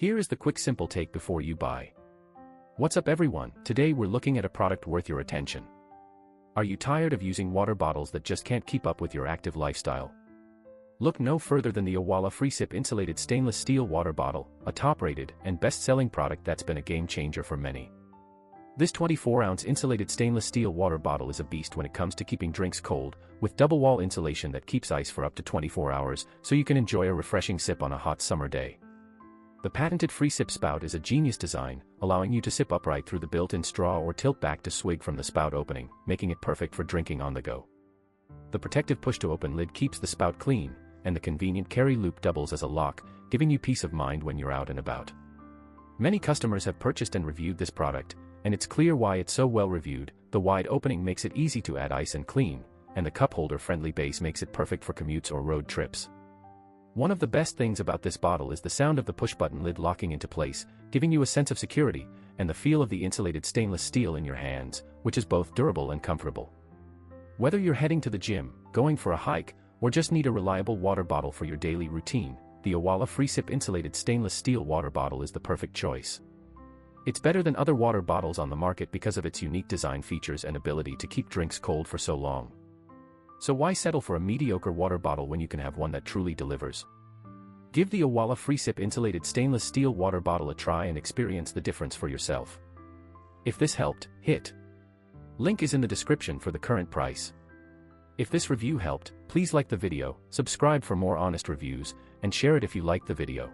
Here is the quick simple take before you buy. What's up everyone, today we're looking at a product worth your attention. Are you tired of using water bottles that just can't keep up with your active lifestyle? Look no further than the Owala FreeSip Insulated stainless steel water bottle, a top-rated and best-selling product that's been a game changer for many. This 24-ounce insulated stainless steel water bottle is a beast when it comes to keeping drinks cold, with double-wall insulation that keeps ice for up to 24 hours, so you can enjoy a refreshing sip on a hot summer day. The patented FreeSip spout is a genius design, allowing you to sip upright through the built-in straw or tilt back to swig from the spout opening, making it perfect for drinking on the go. The protective push-to-open lid keeps the spout clean, and the convenient carry loop doubles as a lock, giving you peace of mind when you're out and about. Many customers have purchased and reviewed this product, and it's clear why it's so well reviewed. The wide opening makes it easy to add ice and clean, and the cup holder friendly base makes it perfect for commutes or road trips. One of the best things about this bottle is the sound of the push-button lid locking into place, giving you a sense of security, and the feel of the insulated stainless steel in your hands, which is both durable and comfortable. Whether you're heading to the gym, going for a hike, or just need a reliable water bottle for your daily routine, the Owala FreeSip Insulated stainless steel water bottle is the perfect choice. It's better than other water bottles on the market because of its unique design features and ability to keep drinks cold for so long. So why settle for a mediocre water bottle when you can have one that truly delivers? Give the Owala FreeSip Insulated stainless steel water bottle a try and experience the difference for yourself. If this helped, hit link is in the description for the current price. If this review helped, please like the video, subscribe for more honest reviews, and share it if you liked the video.